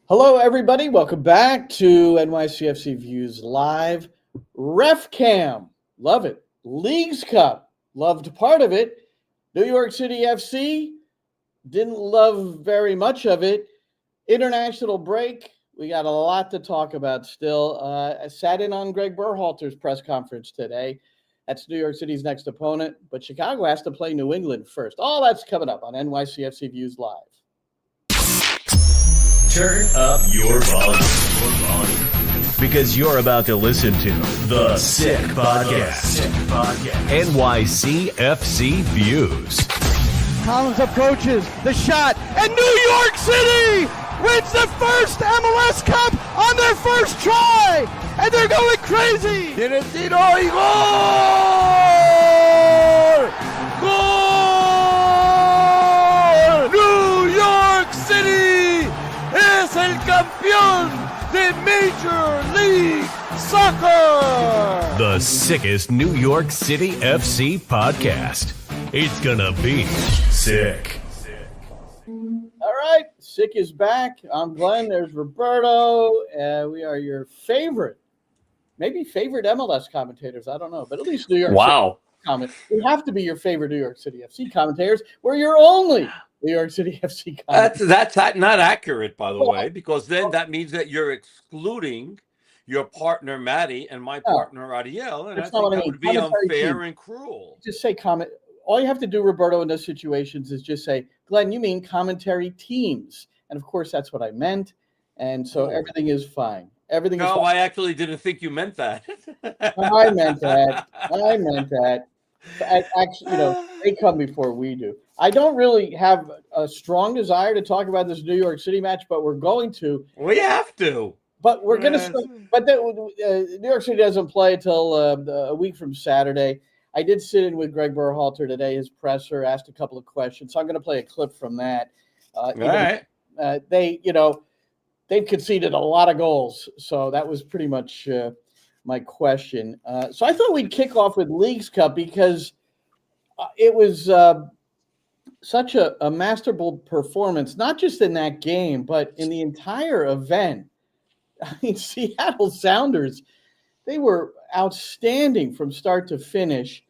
Hello, everybody. Welcome back to NYCFC Views Live. Ref Cam, love it. Leagues Cup, loved part of it. New York City FC, didn't love very much of it. International break, we got a lot to talk about still. I sat in on Greg Berhalter's press conference today. That's New York City's next opponent, but Chicago has to play New England first. All that's coming up on NYCFC Views Live. Turn up your volume. Because you're about to listen to The Sick Podcast. NYCFC Views. Collins approaches the shot, and New York City wins the first MLS Cup on their first try, and they're going crazy. Tiene tiro y gol! Gol! New York City es el campeón de Major League Soccer! The sickest New York City FC podcast. It's gonna be sick. All right, Sick is back. I'm Glenn. There's Roberto. We are your favorite, maybe favorite MLS commentators. I don't know, but at least New York City commentators. We have to be your favorite New York City FC commentators. We're your only New York City FC commentators. That's not accurate, by the way, because then that means that you're excluding your partner Maddie and my partner Ariel, and I think that would be unfair and cruel. Just say comment. All you have to do, Roberto, in those situations is just say, Glenn, you mean commentary teams. And, of course, that's what I meant. And so everything is fine. Everything is fine. No, I actually didn't think you meant that. I meant that. Actually, they come before we do. I don't really have a strong desire to talk about this New York City match, but we're going to. We have to. But we're going to. But New York City doesn't play until a week from Saturday. I did sit in with Greg Berhalter today, his presser, asked a couple of questions. So I'm going to play a clip from that. All right. They've conceded a lot of goals. So that was pretty much my question. So I thought we'd kick off with Leagues Cup because it was such a masterful performance, not just in that game, but in the entire event. I mean, Seattle Sounders, they were outstanding from start to finish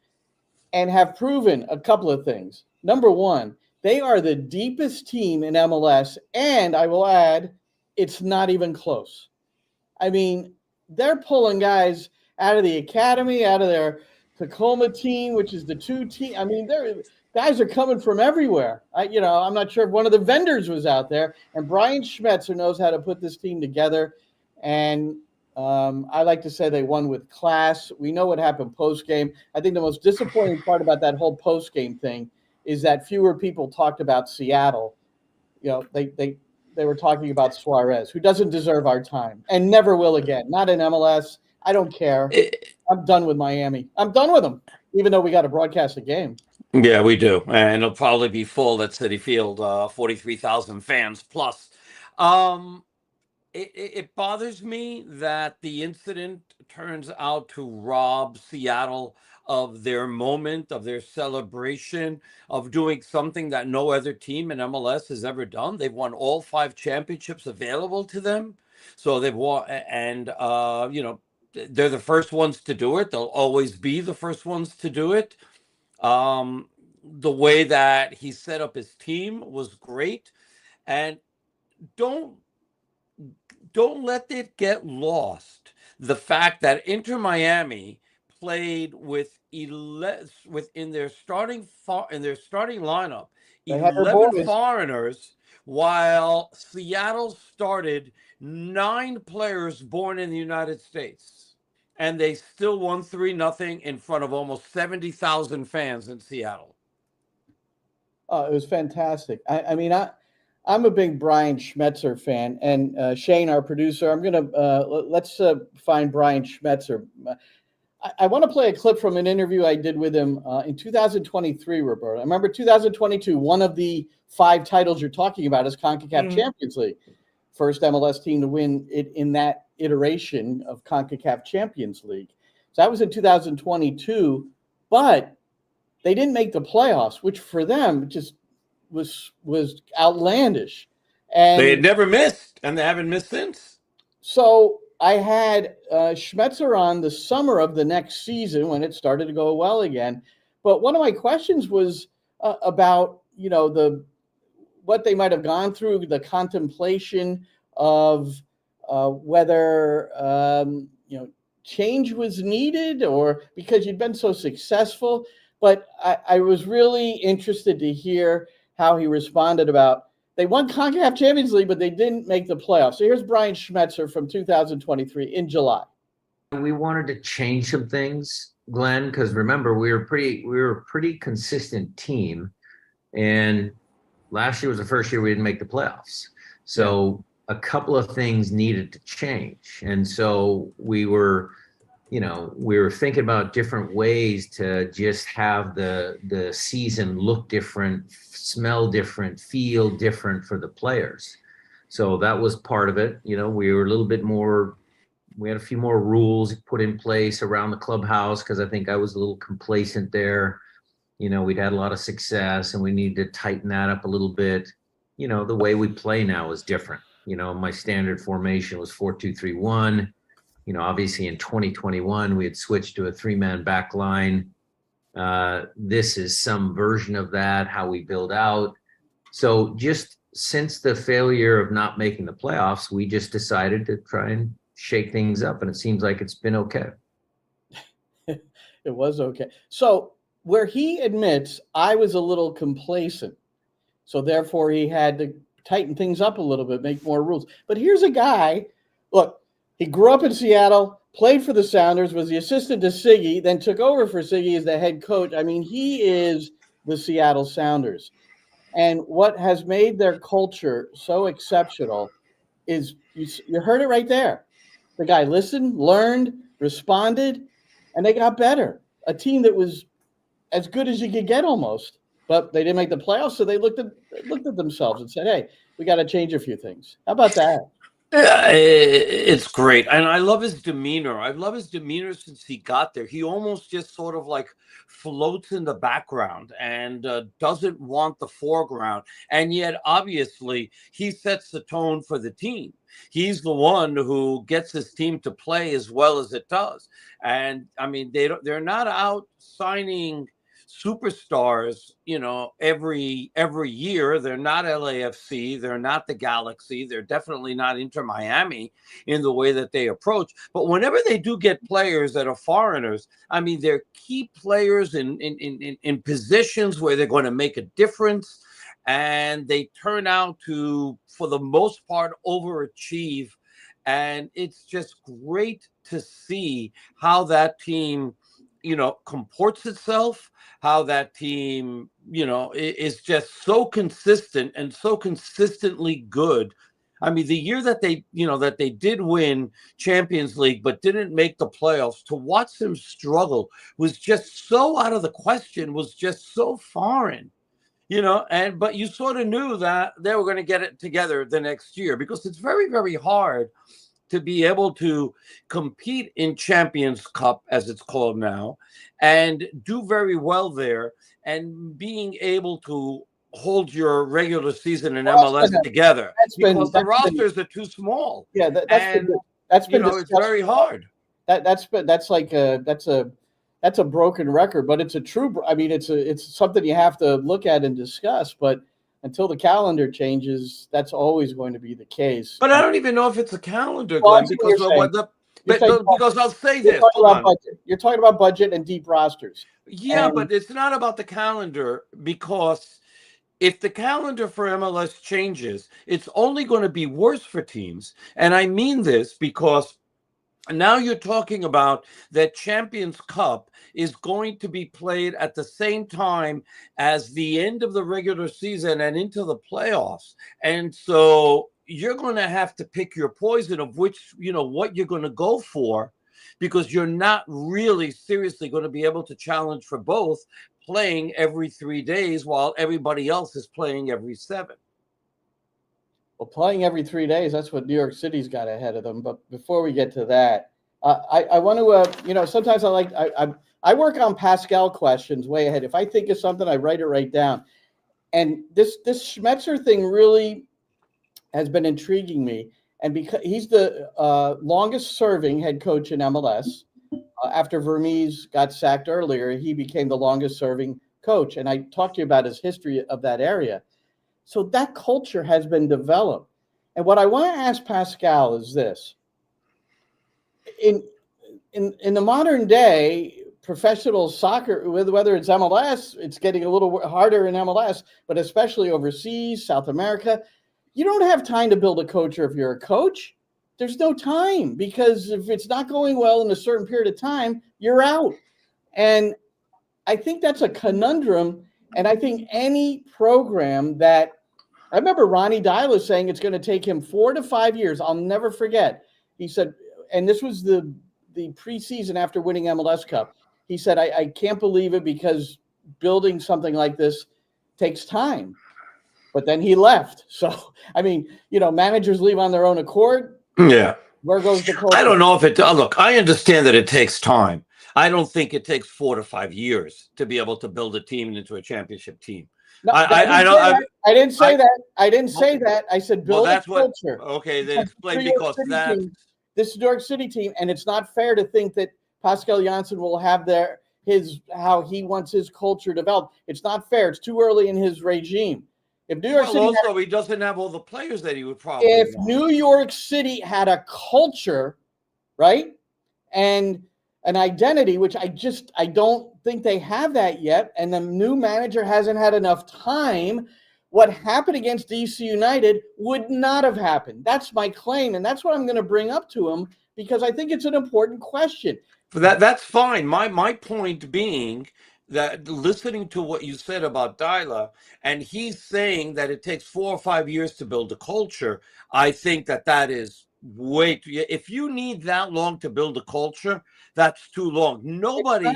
and have proven a couple of things. Number one, they are the deepest team in MLS, and I will add, it's not even close. I mean, they're pulling guys out of the academy, out of their Tacoma team, which is the 2 team. I mean, guys are coming from everywhere. I'm not sure if one of the vendors was out there, and Brian Schmetzer knows how to put this team together, and I like to say they won with class. We know what happened post-game. I think the most disappointing part about that whole post-game thing is that fewer people talked about Seattle. They were talking about Suarez, who doesn't deserve our time and never will again. Not in MLS. I don't care. I'm done with Miami. I'm done with them, even though we got to broadcast a game. Yeah, we do. And it'll probably be full at Citi Field, 43,000 fans plus. It bothers me that the incident turns out to rob Seattle of their moment, of their celebration, of doing something that no other team in MLS has ever done. They've won all 5 championships available to them. So they've won, and, they're the first ones to do it. They'll always be the first ones to do it. The way that he set up his team was great. And don't let it get lost. The fact that Inter Miami played with in their starting lineup 11 foreigners, while Seattle started 9 players born in the United States, and they still won 3-0 in front of almost 70,000 fans in Seattle. It was fantastic. I'm a big Brian Schmetzer fan, and Shane, our producer, let's find Brian Schmetzer. I want to play a clip from an interview I did with him in 2023, Roberto. I remember 2022, one of the 5 titles you're talking about is CONCACAF Champions League. First MLS team to win it in that iteration of CONCACAF Champions League. So that was in 2022, but they didn't make the playoffs, which for them just was outlandish. And they had never missed, and they haven't missed since. so I had Schmetzer on the summer of the next season when it started to go well again. But one of my questions was about, what they might have gone through, the contemplation of whether, change was needed, or because you'd been so successful. But I was really interested to hear how he responded about, they won CONCACAF Champions League, but they didn't make the playoffs. So here's Brian Schmetzer from 2023 in July. We wanted to change some things, Glenn, because remember, we were a pretty consistent team. And last year was the first year we didn't make the playoffs. So a couple of things needed to change. And so we were thinking about different ways to just have the season look different, smell different, feel different for the players. So that was part of it. We were a little bit more, we had a few more rules put in place around the clubhouse because I think I was a little complacent there. We'd had a lot of success and we needed to tighten that up a little bit. The way we play now is different. My standard formation was 4-2-3-1. Obviously in 2021, we had switched to a 3-man back line. This is some version of that, how we build out. So just since the failure of not making the playoffs, we just decided to try and shake things up. And it seems like it's been okay. It was okay. So where he admits I was a little complacent, so therefore he had to tighten things up a little bit, make more rules. But here's a guy, look, he grew up in Seattle, played for the Sounders, was the assistant to Siggy, then took over for Siggy as the head coach. I mean, he is the Seattle Sounders. And what has made their culture so exceptional is, you heard it right there. The guy listened, learned, responded, and they got better. A team that was as good as you could get almost, but they didn't make the playoffs, so they looked at themselves and said, hey, we got to change a few things. How about that? It's great. And I love his demeanor. I love his demeanor since he got there. He almost just sort of like floats in the background and doesn't want the foreground. And yet, obviously, he sets the tone for the team. He's the one who gets his team to play as well as it does. And I mean, they're not out signing superstars, every year. They're not LAFC. They're not the Galaxy. They're definitely not Inter Miami in the way that they approach. But whenever they do get players that are foreigners, I mean, they're key players in positions where they're going to make a difference. And they turn out to, for the most part, overachieve. And it's just great to see how that team, comports itself, how that team, is just so consistent and so consistently good. I mean, the year that they did win Champions League but didn't make the playoffs, to watch them struggle was just so out of the question, was just so foreign, but you sort of knew that they were going to get it together the next year, because it's very, very hard to be able to compete in Champions Cup, as it's called now, and do very well there, and being able to hold your regular season in MLS together, because the rosters are too small. Yeah, that's been it's very hard. That's a broken record, but it's a true. I mean, it's something you have to look at and discuss, but until the calendar changes, that's always going to be the case. But I don't even know if it's a calendar, Glenn, because I'll say this. You're talking about budget and deep rosters. Yeah, but it's not about the calendar, because if the calendar for MLS changes, it's only going to be worse for teams. And I mean this because now you're talking about that Champions Cup is going to be played at the same time as the end of the regular season and into the playoffs. And so you're going to have to pick your poison of which, what you're going to go for, because you're not really seriously going to be able to challenge for both, playing every 3 days while everybody else is playing every 7. Well, playing every 3 days, that's what New York City's got ahead of them. But before we get to that, I want to, sometimes I work on Pascal questions way ahead. If I think of something, I write it right down. And this Schmetzer thing really has been intriguing me. And because he's the longest serving head coach in MLS, after Vermees got sacked earlier, he became the longest serving coach. And I talked to you about his history of that area. So that culture has been developed. And what I want to ask Pascal is this. In the modern day, professional soccer, whether it's MLS, it's getting a little harder in MLS, but especially overseas, South America, you don't have time to build a culture if you're a coach. There's no time, because if it's not going well in a certain period of time, you're out. And I think that's a conundrum. And I think any program that, I remember Ronnie Dyla saying it's going to take him 4 to 5 years. I'll never forget. He said, and this was the preseason after winning MLS Cup. He said, I can't believe it, because building something like this takes time. But then he left. So, I mean, managers leave on their own accord. Yeah. Where goes the culture? I don't know if it does. Look, I understand that it takes time. I don't think it takes 4 to 5 years to be able to build a team into a championship team. No, I didn't say that. I didn't say that. I said build a culture. Okay, then explain, because that. This New York City team, and it's not fair to think that Pascal Janssen will have how he wants his culture developed. It's not fair. It's too early in his regime. If New York City he doesn't have all the players that he would probably if want. New York City had a culture, right, and an identity, which I don't think they have that yet, and the new manager hasn't had enough time, what happened against DC United would not have happened. That's my claim, and that's what I'm going to bring up to him, because I think it's an important question. That's fine. My point being that, listening to what you said about Dyla, and he's saying that it takes 4 or 5 years to build a culture, I think that is way too. If you need that long to build a culture, that's too long. Nobody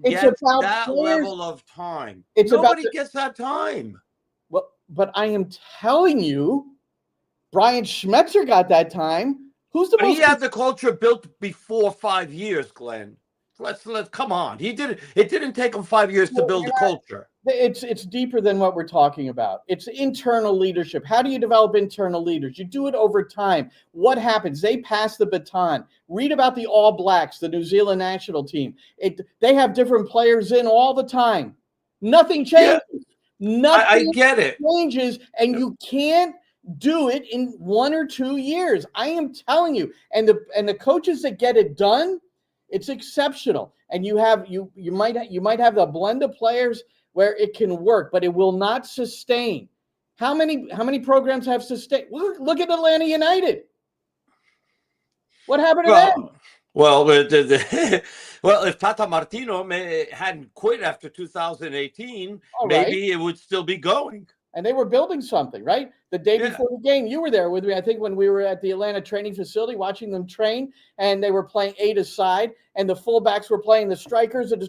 gets that level of time. Nobody gets that time. Well, but I am telling you, Brian Schmetzer got that time. He had the culture built before 5 years, Glenn. Let's come on. He did it. It didn't take him 5 years to build the culture. It's deeper than what we're talking about. It's internal leadership. How do you develop internal leaders? You do it over time. What happens? They pass the baton. Read about the All Blacks, the New Zealand national team. They have different players in all the time. Nothing changes. Yeah, Nothing I get it. changes, and you can't do it in 1 or 2 years. I am telling you. And the coaches that get it done, it's exceptional. And you might have the blend of players where it can work, but it will not sustain. How many programs have sustained? Look at Atlanta United. What happened to them? Well, if Tata Martino hadn't quit after 2018, maybe it would still be going. And they were building something, right? The day before the game, you were there with me, I think, when we were at the Atlanta training facility watching them train, and they were playing 8 aside, and the fullbacks were playing the strikers. And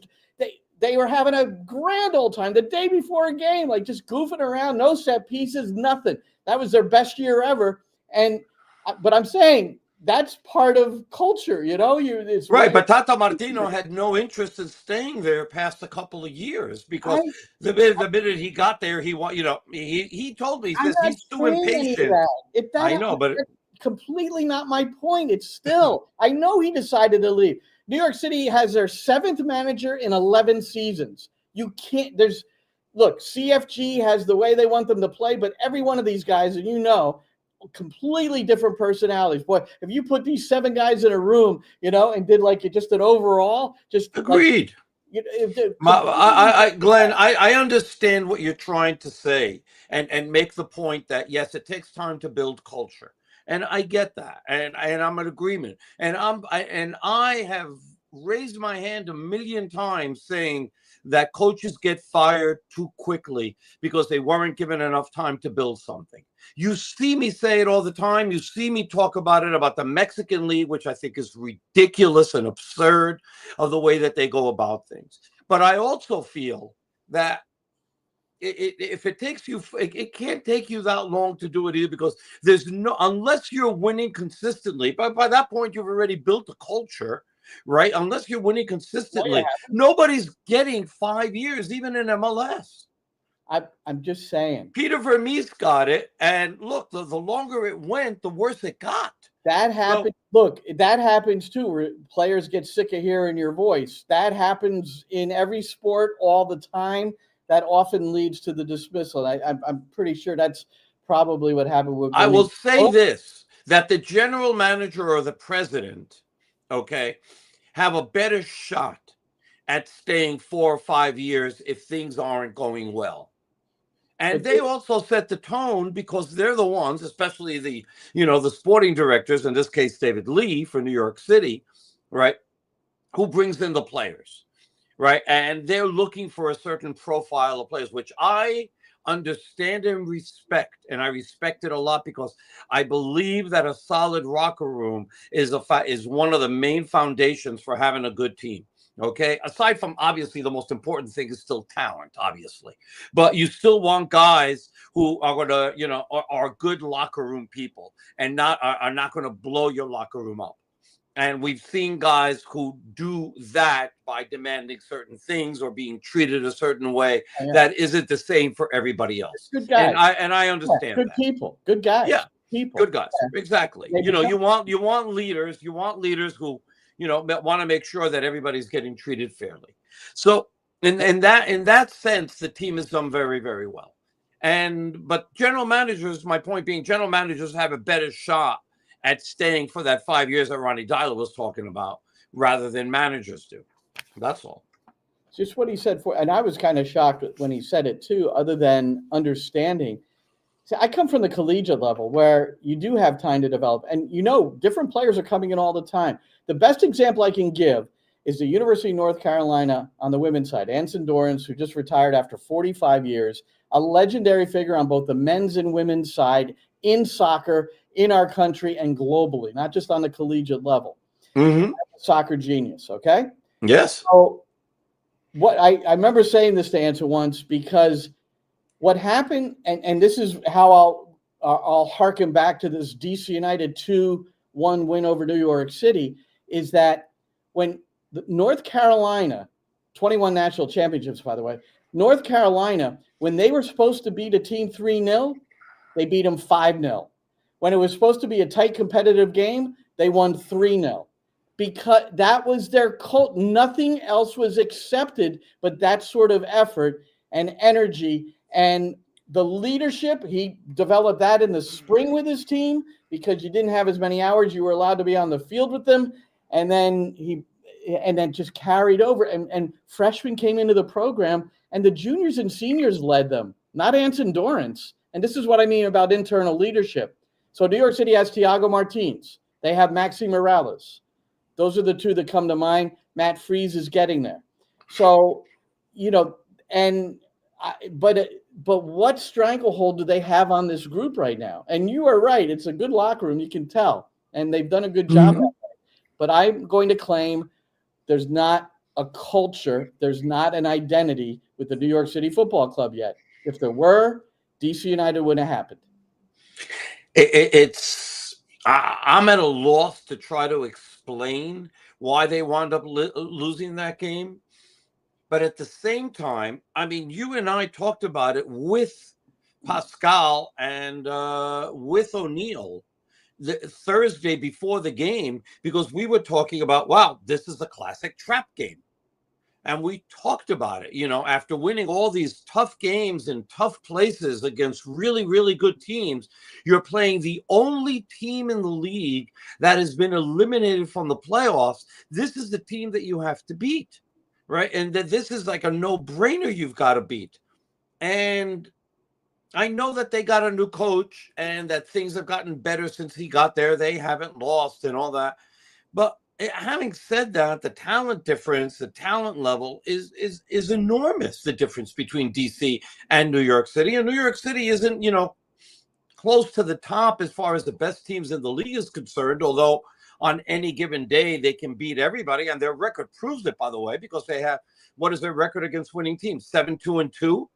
they were having a grand old time the day before a game, like just goofing around, no set pieces, nothing. That was their best year ever. But I'm saying that's part of culture, It's right, but Tata Martino had no interest in staying there past a couple of years, because the minute he got there, he told me, he says he's too impatient. I know, but that's completely not my point. It's still, I know he decided to leave. New York City has their 7th manager in 11 seasons. You can't. Look, CFG has the way they want them to play, but every one of these guys, and completely different personalities. Boy, if you put these 7 guys in a room, and did just an overall, just agreed. Glenn, I understand what you're trying to say, and make the point that yes, it takes time to build culture, and I get that, and I'm in agreement, and I have raised my hand a million times saying that coaches get fired too quickly because they weren't given enough time to build something. You see me say it all the time. You see me talk about it, about the Mexican League, which I think is ridiculous and absurd of the way that they go about things. But I also feel that if it takes you, it can't take you that long to do it either, because unless you're winning consistently, but by that point, you've already built a culture. Right? Unless you're winning consistently, nobody's getting 5 years, even in MLS. I'm just saying. Peter Vermees got it, and look, the longer it went, the worse it got. That happens. Look, that happens too. Where players get sick of hearing your voice. That happens in every sport all the time. That often leads to the dismissal. I'm pretty sure that's probably what happened with. I will say this: that the general manager or the president, okay, have a better shot at staying 4 or 5 years if things aren't going well. And they also set the tone because they're the ones, especially the sporting directors, in this case, David Lee for New York City, right, who brings in the players, right? And they're looking for a certain profile of players, which I understand and respect. And I respect it a lot because I believe that a solid locker room is one of the main foundations for having a good team. Okay, aside from obviously the most important thing is still talent, obviously, but you still want guys who are going to, are good locker room people and are not going to blow your locker room up. And we've seen guys who do that by demanding certain things or being treated a certain way that isn't the same for everybody else. Good guys, and I understand good that. people, good guys, people, good guys, exactly. You want leaders, who want to make sure that everybody's getting treated fairly. So in that sense, the team has done very, very well. But general managers, my point being, general managers have a better shot at staying for that 5 years that Ronnie Dyler was talking about, rather than managers do. That's all. Just what he said and I was kind of shocked when he said it too, other than understanding. See, I come from the collegiate level where you do have time to develop, and different players are coming in all the time. The best example I can give is the University of North Carolina on the women's side. Anson Dorrance, who just retired after 45 years, a legendary figure on both the men's and women's side in soccer, in our country, and globally, not just on the collegiate level. Mm-hmm. Soccer genius, okay? Yes. So what I remember saying this to Anson once, because what happened, and this is how I'll harken back to this DC United 2-1 win over New York City, is that when North Carolina, 21 national championships, by the way, North Carolina, when they were supposed to beat a team 3-0, they beat them 5-0. When it was supposed to be a tight competitive game, they won 3-0. Because that was their cult. Nothing else was accepted but that sort of effort and energy. And the leadership, he developed that in the spring with his team because you didn't have as many hours. You were allowed to be on the field with them. And then just carried over. And freshmen came into the program, and the juniors and seniors led them, not Anson Dorrance. And this is what I mean about internal leadership. So New York City has Thiago Martins. They have Maxi Morales. Those are the two that come to mind. Matt Freese is getting there. So, but what stranglehold do they have on this group right now? And you are right. It's a good locker room. You can tell. And they've done a good job. Mm-hmm. But I'm going to claim there's not a culture. There's not an identity with the New York City Football Club yet. If there were, DC United wouldn't have happened. I'm at a loss to try to explain why they wound up losing that game. But at the same time, I mean, you and I talked about it with Pascal and with O'Neill the Thursday before the game, because we were talking about, wow, this is a classic trap game. And we talked about it, after winning all these tough games in tough places against really, really good teams, you're playing the only team in the league that has been eliminated from the playoffs. This is the team that you have to beat, right? And that this is like a no-brainer you've got to beat. And I know that they got a new coach and that things have gotten better since he got there. They haven't lost and all that. But having said that, the talent difference, the talent level is enormous, the difference between DC and New York City. And New York City isn't, close to the top as far as the best teams in the league is concerned, although on any given day they can beat everybody. And their record proves it, by the way, because they have, what is their record against winning teams? 7-2-2.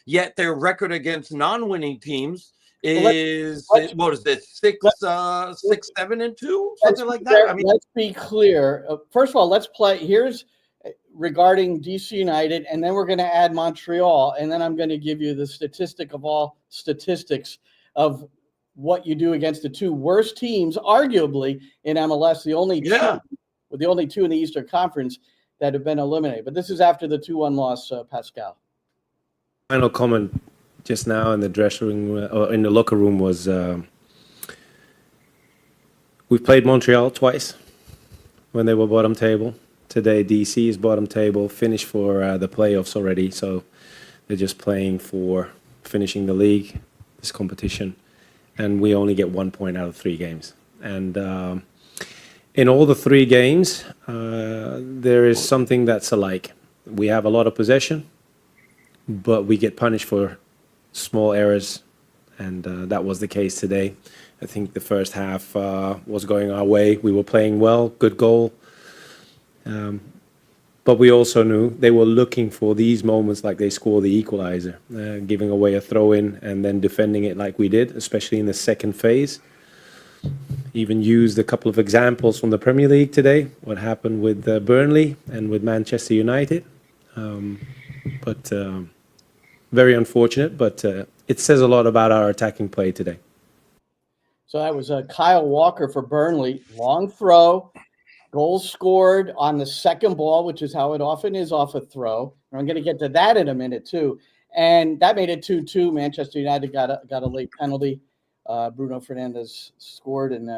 Yet their record against non-winning teams is what is it, 6-7-2, something like that. I mean, let's be clear. First of all, let's play. Here's regarding DC United, and then we're going to add Montreal, and then I'm going to give you the statistic of all statistics of what you do against the two worst teams, arguably in MLS, the only two in the Eastern Conference that have been eliminated. But this is after the 2-1 loss, Pascal. Final comment just now in the dressing room or in the locker room was we've played Montreal twice when they were bottom table. Today, DC is bottom table, finished for the playoffs already, so they're just playing for finishing the league, this competition, and we only get 1 point out of 3 games. And in all the 3 games, there is something that's alike. We have a lot of possession, but we get punished for small errors, and that was the case today. I think the first half was going our way. We were playing well, good goal. But we also knew they were looking for these moments like they score the equalizer, giving away a throw-in and then defending it like we did, especially in the second phase. Even used a couple of examples from the Premier League today, what happened with Burnley and with Manchester United. But very unfortunate, but it says a lot about our attacking play today. So that was Kyle Walker for Burnley. Long throw, goal scored on the second ball, which is how it often is off a throw. And I'm going to get to that in a minute, too. And that made it 2-2. Manchester United got a late penalty. Bruno Fernandes scored, and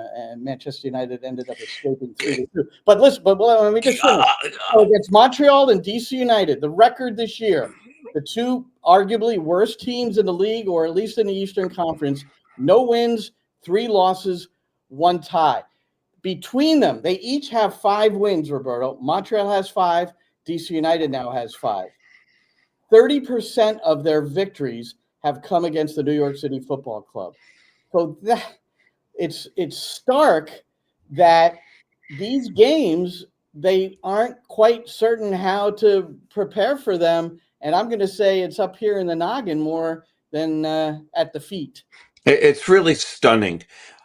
Manchester United ended up escaping 3-2. But listen, let me just finish. So against Montreal and DC United, the record this year, the two arguably worst teams in the league, or at least in the Eastern Conference, no wins, 3 losses, 1 tie. Between them, they each have 5 wins, Roberto. Montreal has 5. DC United now has 5. 30% of their victories have come against the New York City Football Club. So it's stark that these games, they aren't quite certain how to prepare for them. And I'm going to say it's up here in the noggin more than at the feet. It's really stunning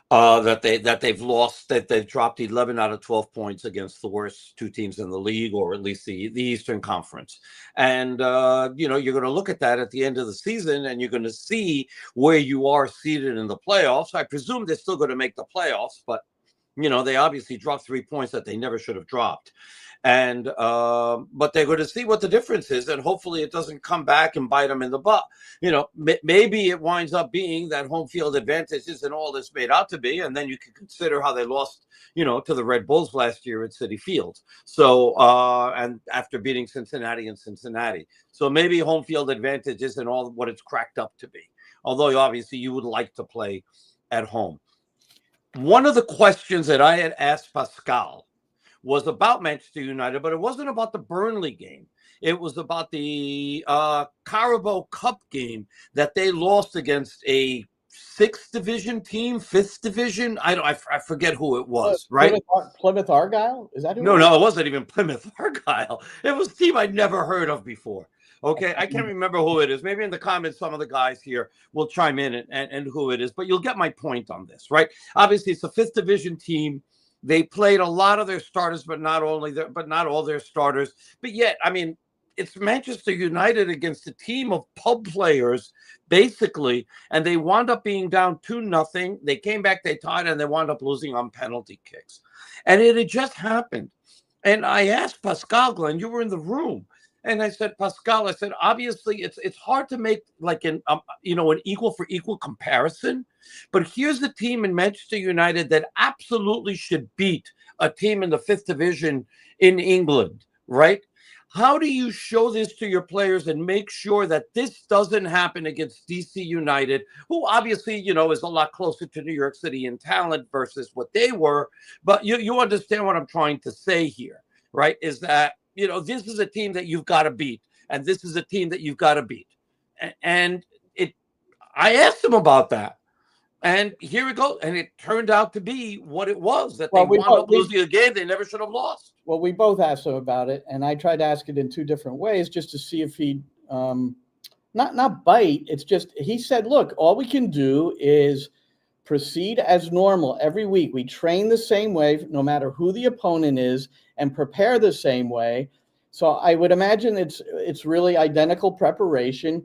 that they've lost, that they've dropped 11 out of 12 points against the worst 2 teams in the league, or at least the Eastern Conference. And you're going to look at that at the end of the season, and you're going to see where you are seated in the playoffs. I presume they're still going to make the playoffs, but they obviously dropped 3 points that they never should have dropped. And but they're going to see what the difference is, and hopefully it doesn't come back and bite them in the butt. Maybe it winds up being that home field advantage isn't all it's made out to be, and then you can consider how they lost, to the Red Bulls last year at Citi Field. So and after beating Cincinnati in Cincinnati, so maybe home field advantage isn't all what it's cracked up to be. Although obviously you would like to play at home. One of the questions that I had asked Pascal was about Manchester United, but it wasn't about the Burnley game. It was about the Carabao Cup game that they lost against a 6th division team, 5th division. I forget who it was, right? Plymouth Argyle? Is that who? No, it wasn't even Plymouth Argyle. It was a team I'd never heard of before. Okay, I can't remember who it is. Maybe in the comments, some of the guys here will chime in and who it is, but you'll get my point on this, right? Obviously, it's a 5th division team. They played a lot of their starters, but not all their starters. But yet, it's Manchester United against a team of pub players, basically, and they wound up being down 2-0. They came back, they tied, and they wound up losing on penalty kicks. And it had just happened. And I asked Pascal, Glenn, you were in the room. And I said, Pascal, obviously it's hard to make like an equal for equal comparison. But here's the team in Manchester United that absolutely should beat a team in the 5th division in England, right? How do you show this to your players and make sure that this doesn't happen against DC United, who obviously, is a lot closer to New York City in talent versus what they were? But you understand what I'm trying to say here, right? Is that, this is a team that you've got to beat, and this is a team that you've got to beat. And I asked him about that. And here we go. And it turned out to be what it was, that they wound up losing a game they never should have lost. Well, we both asked him about it, and I tried to ask it in 2 different ways just to see if he'd not bite. It's just, he said, look, all we can do is proceed as normal every week. We train the same way, no matter who the opponent is, and prepare the same way. So I would imagine it's really identical preparation.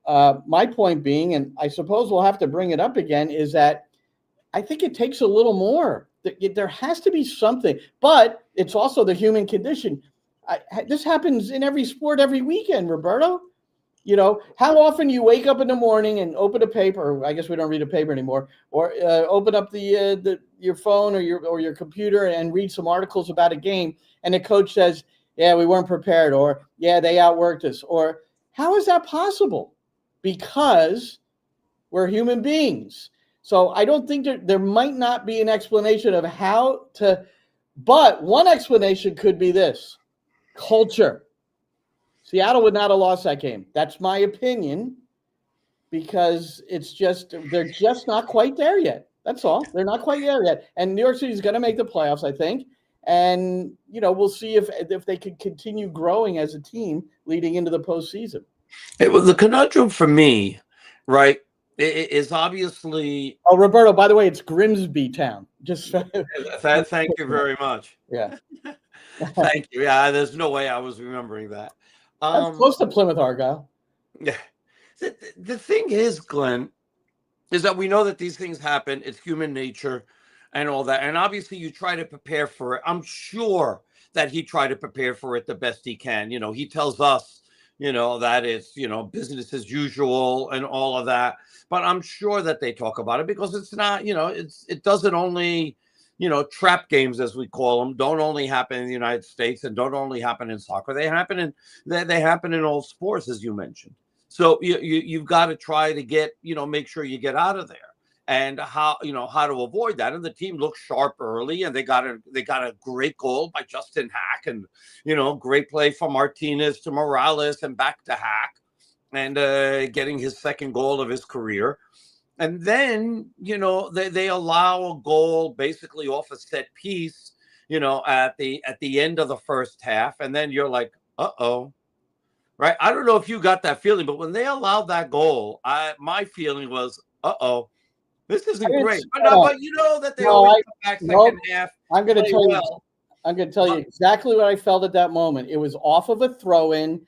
My point being, and I suppose we'll have to bring it up again, is that I think it takes a little more. There has to be something, but it's also the human condition. This happens in every sport every weekend, Roberto. You know, how often you wake up in the morning and open a paper, or I guess we don't read a paper anymore, or open up your phone or your computer and read some articles about a game, and the coach says, yeah, we weren't prepared, or yeah, they outworked us, or how is that possible? Because we're human beings. So I don't think there might not be an explanation of how to, but one explanation could be this: culture. Seattle would not have lost that game. That's my opinion, because they're just not quite there yet. That's all. They're not quite there yet. And New York City is going to make the playoffs, I think. And, we'll see if they can continue growing as a team leading into the postseason. The conundrum for me, right, is obviously. Oh, Roberto, by the way, it's Grimsby Town. Just thank you very much. Yeah. Thank you. Yeah, there's no way I was remembering that. That's close to Plymouth Argyle. Yeah. The thing is, Glenn, is that we know that these things happen. It's human nature and all that. And obviously you try to prepare for it. I'm sure that he tried to prepare for it the best he can. He tells us, that it's, business as usual and all of that. But I'm sure that they talk about it, because it's not, it doesn't only, trap games, as we call them, don't only happen in the United States and don't only happen in soccer. They happen in all sports, as you mentioned. So you've got to try to get, make sure you get out of there, and how to avoid that. And the team looked sharp early, and they got a great goal by Justin Hack, and, great play from Martinez to Morales and back to Hack, and getting his second goal of his career. And then, they allow a goal basically off a set piece, at the end of the first half. And then you're like, uh-oh. Right? I don't know if you got that feeling, but when they allowed that goal, my feeling was, uh-oh, this isn't great. But that they always come back second half. I'm going to tell you. I'm going to tell you exactly what I felt at that moment. It was off of a throw-in,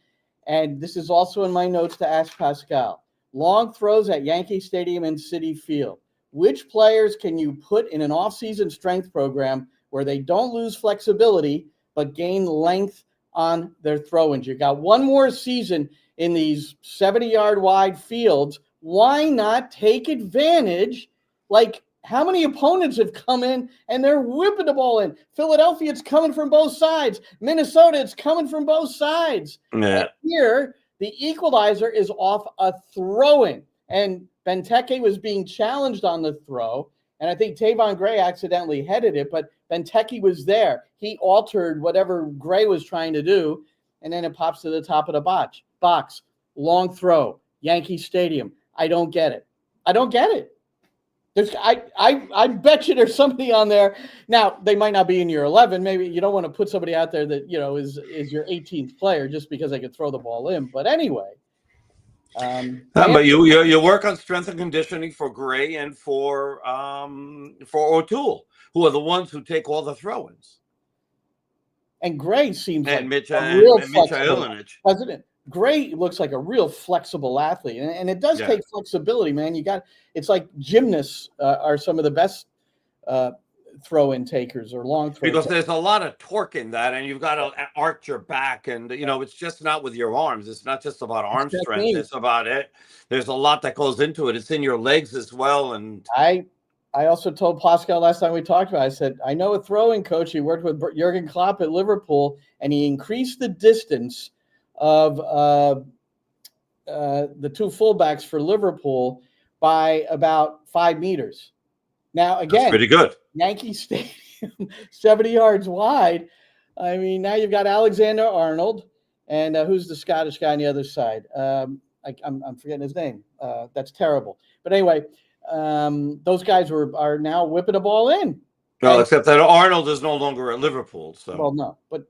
and this is also in my notes to ask Pascal. Long throws at Yankee Stadium and Citi Field. Which players can you put in an off-season strength program where they don't lose flexibility but gain length on their throw-ins? You got one more season in these 70-yard wide fields. Why not take advantage? Like, how many opponents have come in and they're whipping the ball in? Philadelphia, it's coming from both sides. Minnesota, it's coming from both sides. Yeah. And here, the equalizer is off a throw-in. And Benteke was being challenged on the throw. And I think Tavon Gray accidentally headed it, but Benteke was there. He altered whatever Gray was trying to do, and then it pops to the top of the box. Long throw, Yankee Stadium. I don't get it. I bet you there's somebody on there. Now, they might not be in your 11. Maybe you don't want to put somebody out there that, is your 18th player just because they could throw the ball in. But anyway. But you work on strength and conditioning for Gray and for O'Toole, who are the ones who take all the throw-ins. And Gray seems and like a real flexible president. Gray looks like a real flexible athlete, and it does take flexibility, man. It's like gymnasts are some of the best throw-in takers or long throw. Because there's a lot of torque in that, and you've got to arch your back, and it's just not with your arms. It's not just about arm strength. It's about it. There's a lot that goes into it. It's in your legs as well. And I also told Pascal last time we talked about it, I said, I know a throwing coach. He worked with Jurgen Klopp at Liverpool, and he increased the distance of the two fullbacks for Liverpool by about 5 meters. Now, again, that's pretty good. Yankee Stadium, 70 yards wide. I mean, now you've got Alexander-Arnold, and who's the Scottish guy on the other side? I'm forgetting his name. That's terrible. But anyway, those guys are now whipping the ball in. Well, except that Arnold is no longer at Liverpool. So no, but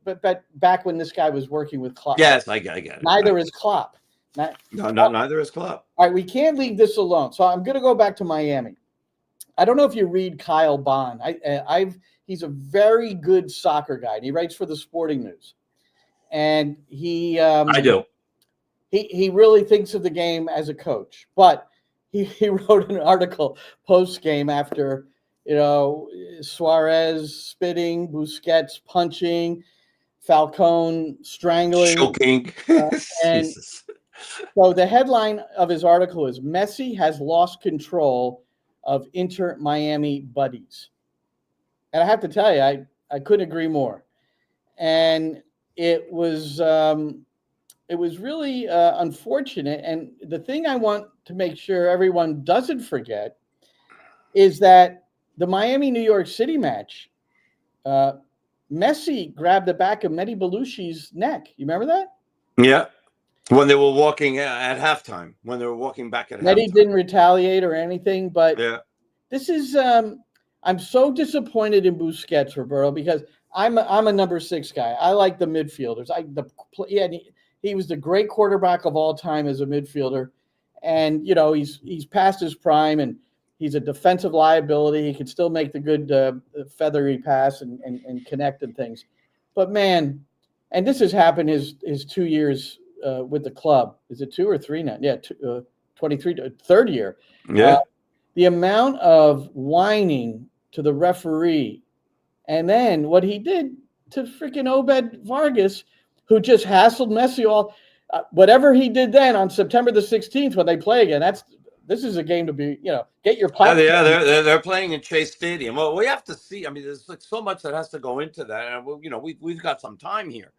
back when this guy was working with Klopp. Yes, I get it. Neither is Klopp. Neither is Klopp. All right, we can't leave this alone. So I'm going to go back to Miami. I don't know if you read Kyle Bond. He's a very good soccer guy, and he writes for the Sporting News. and he I do. He really thinks of the game as a coach, but he wrote an article post game after, Suarez spitting, Busquets punching, Falcone strangling, Choking. and Jesus. so the headline of his article is Messi has lost control of Inter Miami buddies. And I have to tell you, I couldn't agree more. And it was really unfortunate. And the thing I want to make sure everyone doesn't forget is that the Miami-New York City match, Messi grabbed the back of Mehdi Belushi's neck. You remember that? Yeah. When they were walking at halftime, when they were walking back at Mehdi halftime. didn't retaliate or anything, but Yeah. this is I'm so disappointed in Busquets, Roberto, because I'm a number 6 guy. I like the midfielders. He was the great quarterback of all time as a midfielder, and he's past his prime, and he's a defensive liability. He can still make the good feathery pass and connect and things. But man, and this has happened his 2 years with the club. Is it 2 or 3 now? Yeah, 23, third year. Yeah. The amount of whining to the referee, and then what he did to freaking Obed Vargas, who just hassled Messi all. Whatever he did then on September the 16th when they play again, this is a game to be, get your popcorn. Yeah, they're playing in Chase Stadium. Well, we have to see. I mean, there's like so much that has to go into that, and we've got some time here,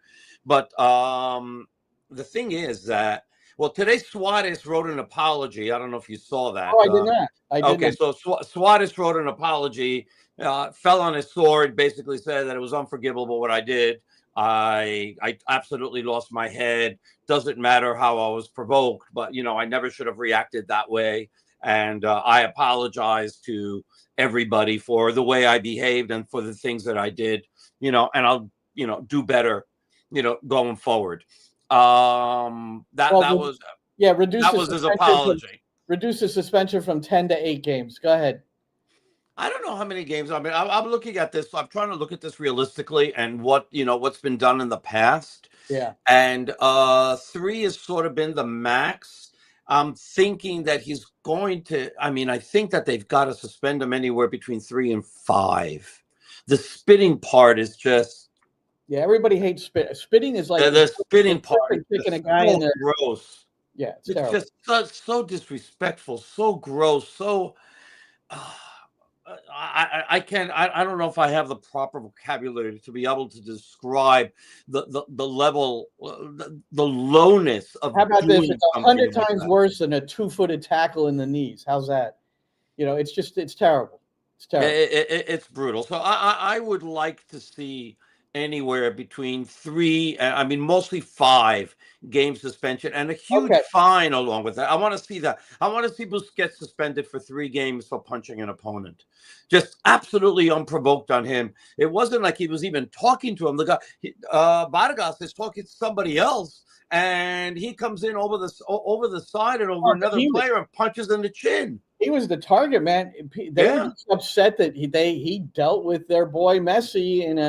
but the thing is that today Suarez wrote an apology. I don't know if you saw that. Oh, I did not. Okay, so Suarez wrote an apology, fell on his sword, basically said that it was unforgivable what I did. I absolutely lost my head. Doesn't matter how I was provoked, but I never should have reacted that way. And I apologize to everybody for the way I behaved and for the things that I did, and I'll, do better, going forward. That was his apology. Reduce the suspension from 10 to 8 games. Go ahead. I don't know how many games. I mean, I'm looking at this. I'm trying to look at this realistically and what's been done in the past. Yeah. And 3 has sort of been the max. I'm thinking that he's going to. I mean, I think that they've got to suspend him anywhere between 3 and 5. The spitting part is just. Yeah, everybody hates spitting. Spitting is like the spitting part. Kicking a guy in the gross. Yeah, it's just so disrespectful, so gross, so. I can't. I don't know if I have the proper vocabulary to be able to describe the level, the lowness of. How about this? It's 100 times worse than a 2-footed tackle in the knees. How's that? It's terrible. It's terrible. It's brutal. So I would like to see anywhere between 3, mostly 5 game suspension and a huge fine along with that. I want to see that. I want to see Busquets suspended for 3 games for punching an opponent. Just absolutely unprovoked on him. It wasn't like he was even talking to him. The guy, Vargas, is talking to somebody else, and he comes in over the side and over another player and punches in the chin. He was the target, man. They were just upset that he dealt with their boy Messi in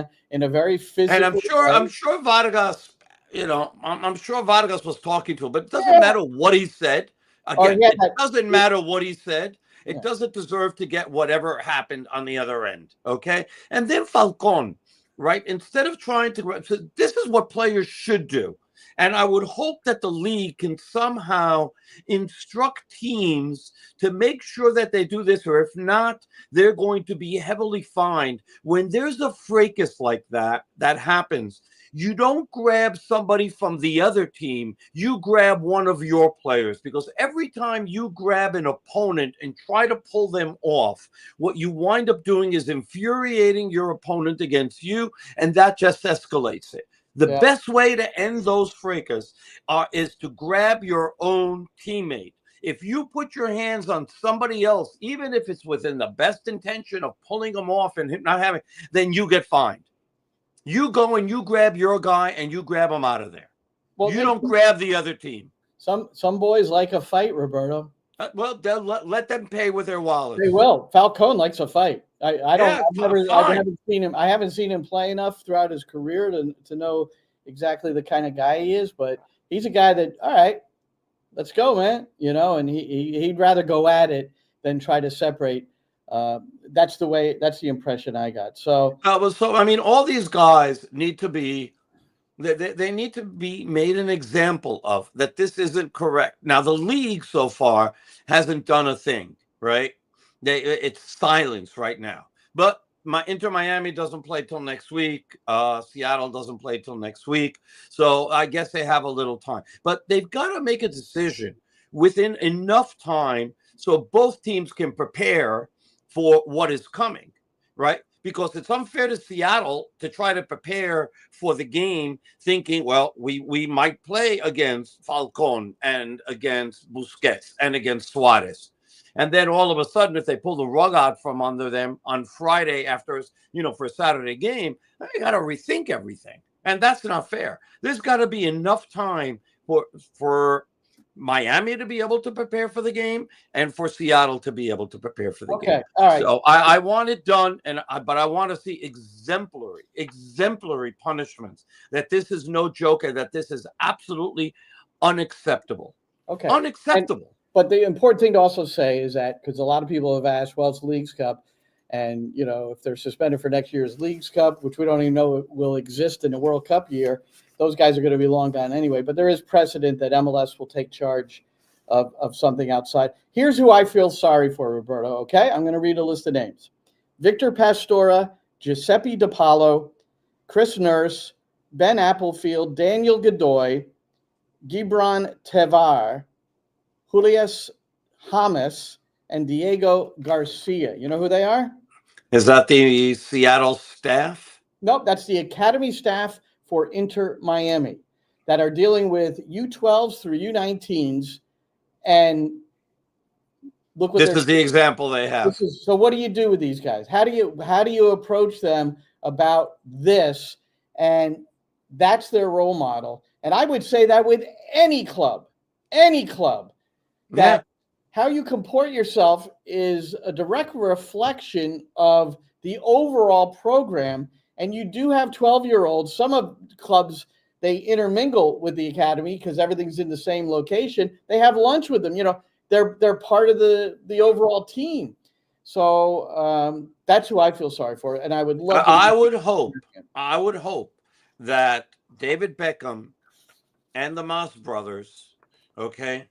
a very physical. And I'm sure Vargas, I'm sure Vargas was talking to him, but it doesn't matter what he said. Again, it doesn't matter what he said. It doesn't deserve to get whatever happened on the other end. Okay, and then Falcone, right? Instead of trying to, so this is what players should do. And I would hope that the league can somehow instruct teams to make sure that they do this, or if not, they're going to be heavily fined. When there's a fracas like that happens, you don't grab somebody from the other team, you grab one of your players, because every time you grab an opponent and try to pull them off, what you wind up doing is infuriating your opponent against you, and that just escalates it. The best way to end those fracas is to grab your own teammate. If you put your hands on somebody else, even if it's within the best intention of pulling them off and not having, then you get fined. You go and you grab your guy and you grab him out of there. Well, you don't grab the other team. Some boys like a fight, Roberto. Well, they'll let them pay with their wallets. They will. Falcone likes a fight. I haven't seen him. I haven't seen him play enough throughout his career to know exactly the kind of guy he is, but he's a guy that, all right, let's go, man. And he'd rather go at it than try to separate. That's the impression I got. So all these guys need to be. They need to be made an example of that. This isn't correct. Now, the league so far hasn't done a thing, right? It's silence right now. But Inter Miami doesn't play till next week. Seattle doesn't play till next week. So I guess they have a little time. But they've got to make a decision within enough time so both teams can prepare for what is coming, right? Because it's unfair to Seattle to try to prepare for the game thinking, well, we might play against Falcon and against Busquets and against Suarez. And then all of a sudden, if they pull the rug out from under them on Friday after, for a Saturday game, they got to rethink everything. And that's not fair. There's got to be enough time for Miami to be able to prepare for the game and for Seattle to be able to prepare for the game. All right. So I want it done, but I want to see exemplary punishments, that this is no joke and that this is absolutely unacceptable. Okay. Unacceptable. But the important thing to also say is that, because a lot of people have asked, well, it's Leagues Cup, and, if they're suspended for next year's Leagues Cup, which we don't even know will exist in the World Cup year, those guys are going to be long gone anyway. But there is precedent that MLS will take charge of something outside. Here's who I feel sorry for, Roberto, okay? I'm going to read a list of names. Victor Pastora, Giuseppe DiPaolo, Chris Nurse, Ben Applefield, Daniel Godoy, Gibran Tevar, Julius James, and Diego Garcia. You know who they are? Is that the Seattle staff? Nope, that's the academy staff for Inter Miami that are dealing with U12s through U19s. And look what this is the example they have. So what do you do with these guys? How do you approach them about this? And that's their role model. And I would say that with any club, that how you comport yourself is a direct reflection of the overall program. And you do have 12-year-olds. Some of clubs, they intermingle with the academy because everything's in the same location. They have lunch with them. They're part of the overall team. So that's who I feel sorry for. And I would love. I would hope that David Beckham and the Mas brothers, okay,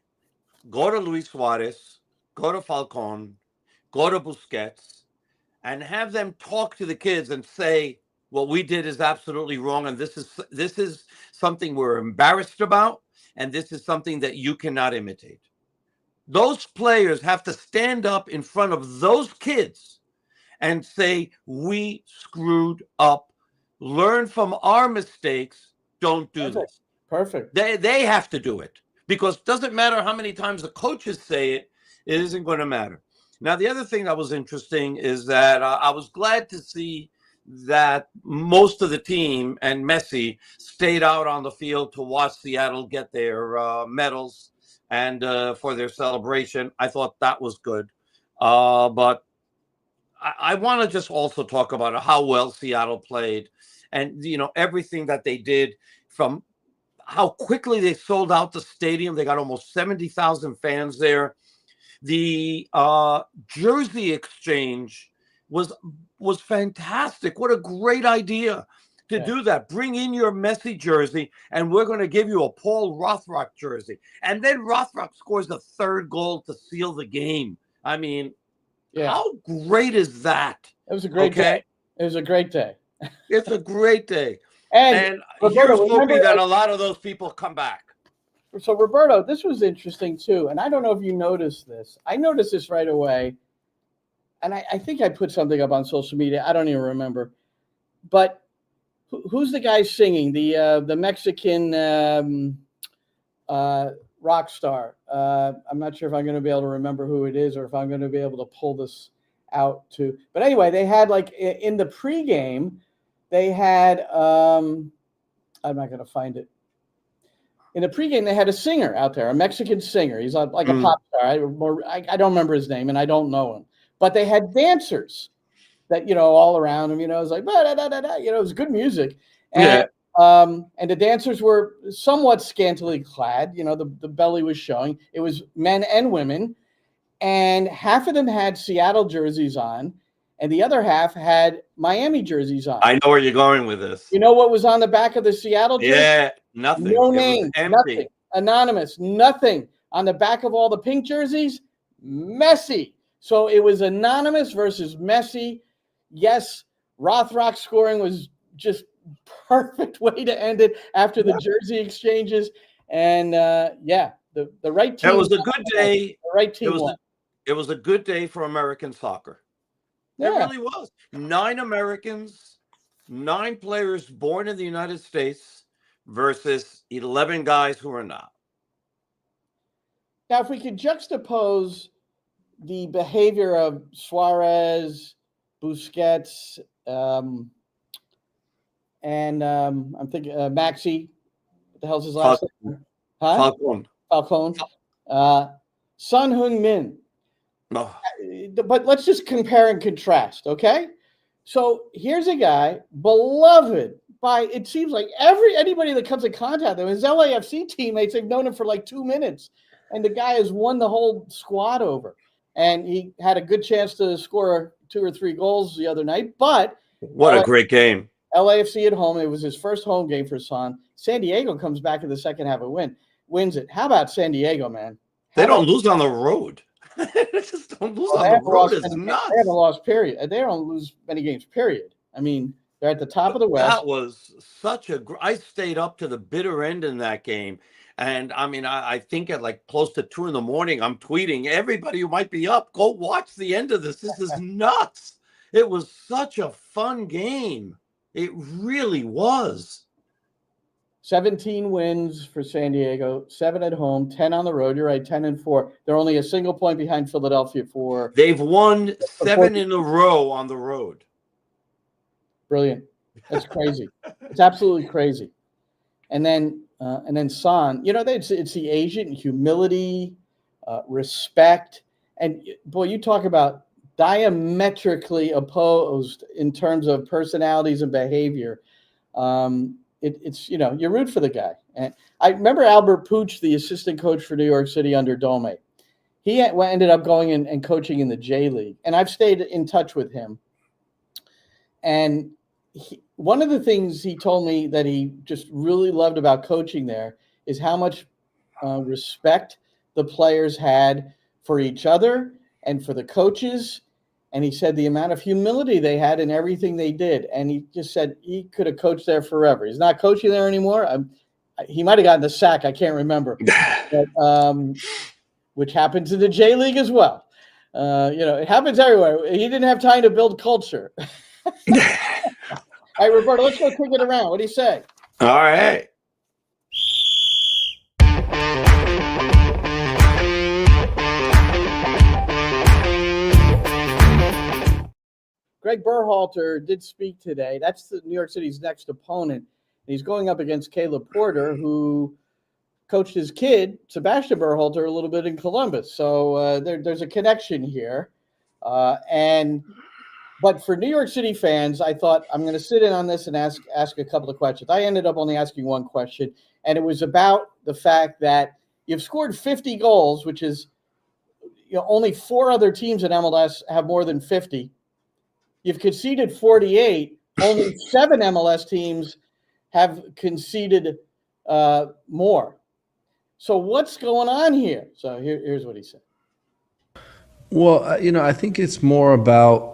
go to Luis Suarez, go to Falcon, go to Busquets, and have them talk to the kids and say, what we did is absolutely wrong, and this is something we're embarrassed about, and this is something that you cannot imitate. Those players have to stand up in front of those kids and say, we screwed up, learn from our mistakes, don't do this. Perfect. They have to do it, because it doesn't matter how many times the coaches say it, it isn't going to matter. Now, the other thing that was interesting is that I was glad to see that most of the team and Messi stayed out on the field to watch Seattle get their medals and for their celebration. I thought that was good. But I want to just also talk about how well Seattle played and, everything that they did, from how quickly they sold out the stadium. They got almost 70,000 fans there. The jersey exchange was fantastic. What a great idea to do that. Bring in your Messi jersey, and we're going to give you a Paul Rothrock jersey. And then Rothrock scores the third goal to seal the game. I mean, how great is that? It was a great day. It was a great day. It's a great day. And Roberto, here's hoping that a lot of those people come back. So, Roberto, this was interesting, too. And I don't know if you noticed this. I noticed this right away. And I think I put something up on social media. I don't even remember. But who's the guy singing? The Mexican rock star. I'm not sure if I'm going to be able to remember who it is or if I'm going to be able to pull this out too. But anyway, they had, like, in the pregame, they had I'm not going to find it. In the pregame, they had a singer out there, a Mexican singer. He's like a pop star. I don't remember his name, and I don't know him. But they had dancers that, all around him, it was like, it was good music. And And the dancers were somewhat scantily clad. You know, the belly was showing. It was men and women. And half of them had Seattle jerseys on, and the other half had Miami jerseys on. I know where you're going with this. You know what was on the back of the Seattle jersey? Yeah, nothing. No It name, was empty. nothing. Anonymous, nothing. On the back of all the pink jerseys, Messi. So it was anonymous versus Messi. Yes, Rothrock scoring was just perfect way to end it after the jersey exchanges. And the right team. It was a good day. The right team won. It was a good day for American soccer. Yeah. It really was. 9 Americans, 9 players born in the United States versus 11 guys who are not. Now, if we could juxtapose the behavior of Suarez, Busquets, and I'm thinking Maxi, what the hell's his last name? Huh? Falcone. Son Heung-min. Oh. But let's just compare and contrast, okay? So here's a guy beloved by, it seems like anybody that comes in contact with him. His LAFC teammates have known him for like 2 minutes, and the guy has won the whole squad over. And he had a good chance to score 2 or 3 goals the other night. But what a great game! LAFC at home. It was his first home game for Son. San Diego comes back in the second half and wins it. How about San Diego, man? They don't lose on the road. They just don't lose on the road. It's nuts. They haven't lost, period. They don't lose many games, period. I mean, they're at the top of the West. That was such I stayed up to the bitter end in that game. And I mean, I think at like close to 2 a.m, I'm tweeting, everybody who might be up, go watch the end of this. This is nuts. It was such a fun game. It really was. 17 wins for San Diego, 7 at home, 10 on the road. You're right, 10-4. They're only a single point behind Philadelphia for. They've won 7 in a row on the road. Brilliant. That's crazy. It's absolutely crazy. And then Son, you know, it's the Asian humility, respect, and boy, you talk about diametrically opposed in terms of personalities and behavior. It's you know, you root for the guy. And I remember Albert Pooch, the assistant coach for New York City under Dome. He ended up going and coaching in the J League, and I've stayed in touch with him. And one of the things he told me that he just really loved about coaching there is how much respect the players had for each other and for the coaches. And he said the amount of humility they had in everything they did. And he just said he could have coached there forever. He's not coaching there anymore. He might have gotten the sack. I can't remember. But, which happens in the J League as well. You know, it happens everywhere. He didn't have time to build culture. All right, Roberto, let's go kick it around. What do you say? All right. Greg Berhalter did speak today. That's New York City's next opponent. He's going up against Caleb Porter, who coached his kid, Sebastian Berhalter, a little bit in Columbus. So there's a connection here. But for New York City fans, I thought I'm going to sit in on this and ask a couple of questions. I ended up only asking one question, and it was about the fact that you've scored 50 goals, which is, you know, only 4 other teams in MLS have more than 50. You've conceded 48. Only 7 MLS teams have conceded more. So what's going on here? So here's what he said. Well, you know, I think it's more about,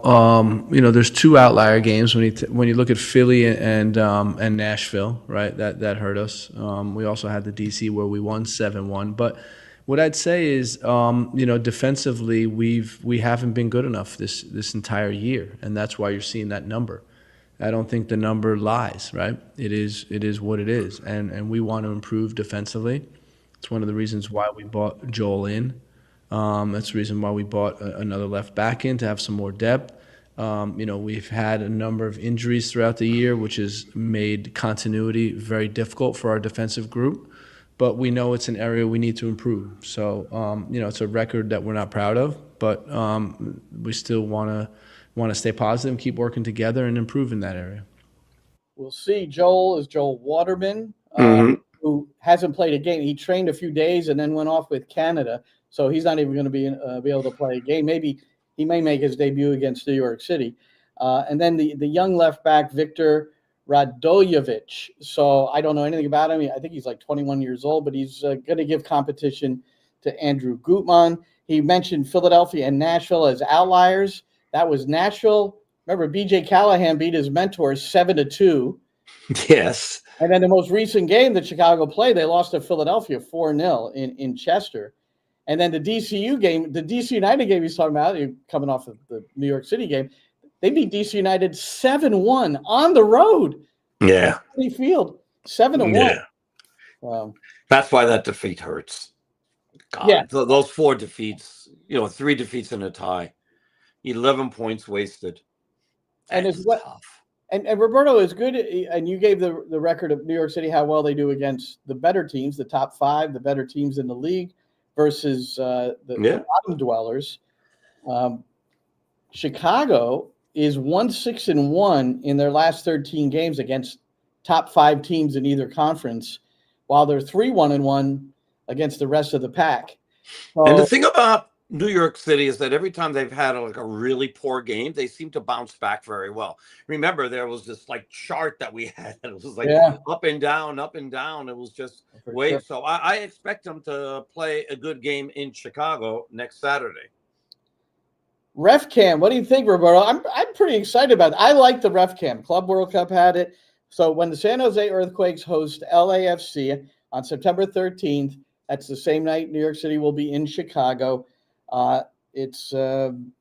you know, there's 2 outlier games when you look at Philly and Nashville, right? That hurt us. We also had the DC where we won 7-1. But what I'd say is, you know, defensively we haven't been good enough this entire year, and that's why you're seeing that number. I don't think the number lies, right? It is what it is, and we want to improve defensively. It's one of the reasons why we bought Joel in. That's the reason why we bought another left back in, to have some more depth. You know, we've had a number of injuries throughout the year, which has made continuity very difficult for our defensive group. But we know it's an area we need to improve. So, you know, it's a record that we're not proud of, but we still want to stay positive and keep working together and improve in that area. we'll see. Joel Waterman, who hasn't played a game. He trained a few days and then went off with Canada, so he's not even going to be able to play a game. Maybe he may make his debut against New York City. And then the young left back, Victor Radojevic. So I don't know anything about him. I think he's like 21 years old, but he's going to give competition to Andrew Gutmann. He mentioned Philadelphia and Nashville as outliers. That was Nashville. Remember, B.J. Callahan beat his mentor 7-2. Yes. And then the most recent game that Chicago played, they lost to Philadelphia 4-0 in Chester. And then the DCU game, the DC United game he's talking about, coming off of the New York City game, they beat DC United 7-1 on the road. Yeah. City Field, 7-1. Yeah. That's why that defeat hurts. God, yeah. Those 4 defeats, 3 defeats and a tie, 11 points wasted. And it's tough. And Roberto is good, and you gave the record of New York City how well they do against the better teams, the top 5, the better teams in the league versus the bottom dwellers. Chicago is 1-6-1 in their last 13 games against top 5 teams in either conference, while they're 3-1-1 against the rest of the pack. So, and the thing about New York City is that every time they've had a really poor game, they seem to bounce back very well. Remember, there was this chart that we had. It was up and down, up and down. It was just Sure. So I expect them to play a good game in Chicago next Saturday. Ref Cam, what do you think, Roberto? I'm pretty excited about it. I like the Ref Cam. Club World Cup had it. So when the San Jose Earthquakes host LAFC on September 13th, that's the same night New York City will be in Chicago. It's going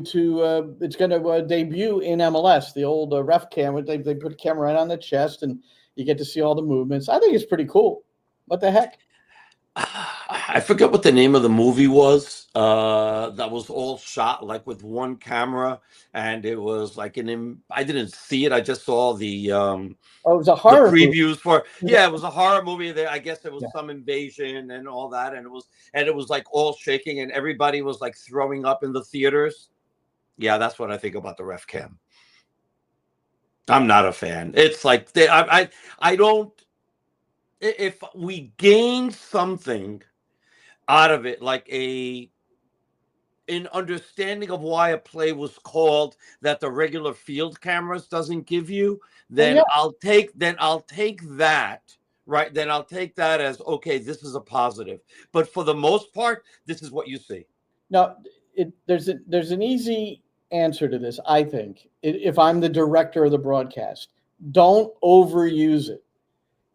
to debut in MLS. The old Ref Cam, they put a camera right on the chest, and you get to see all the movements. I think it's pretty cool. What the heck? I forget what the name of the movie was. That was all shot with one camera, and it was I didn't see it. I just saw the it was a horror previews movie. for. Yeah, it was a horror movie. There, I guess there was some invasion and all that, and it was all shaking, and everybody was throwing up in the theaters. Yeah, that's what I think about the Ref Cam. I'm not a fan. It's I don't. If we gain something out of it, an understanding of why a play was called that the regular field cameras doesn't give you, then I'll take that, right? Then I'll take that as, okay, this is a positive. But for the most part, this is what you see. No, there's an easy answer to this, I think, if I'm the director of the broadcast. Don't overuse it.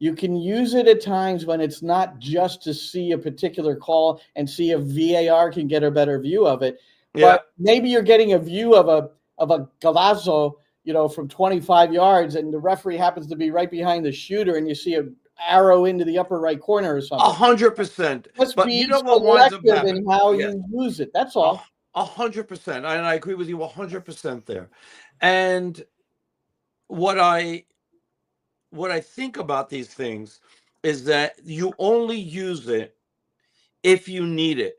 You can use it at times when it's not just to see a particular call and see if VAR can get a better view of it. Yeah. But maybe you're getting a view of a golazo, from 25 yards, and the referee happens to be right behind the shooter, and you see an arrow into the upper right corner or something. 100%. Just but be you know what winds up happening? in how you use it. That's all. 100%. And I agree with you 100% there. And what I think about these things is that you only use it if you need it.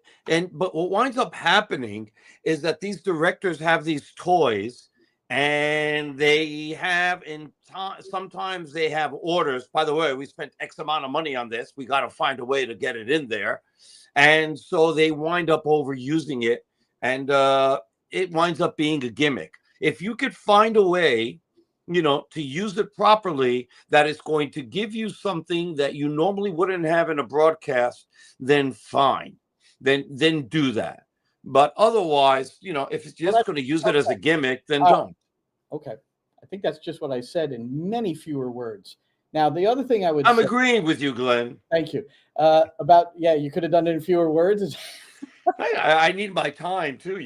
But what winds up happening is that these directors have these toys, and they have sometimes they have orders. By the way, we spent X amount of money on this. We got to find a way to get it in there. And so they wind up overusing it, and it winds up being a gimmick. If you could find a way to use it properly, that is going to give you something that you normally wouldn't have in a broadcast, then fine. Then do that. But otherwise, if it's just going to use it as a gimmick, then don't. Okay. I think that's just what I said in many fewer words. Now, the other thing I'm agreeing with you, Glenn. Thank you. You could have done it in fewer words. I need my time too,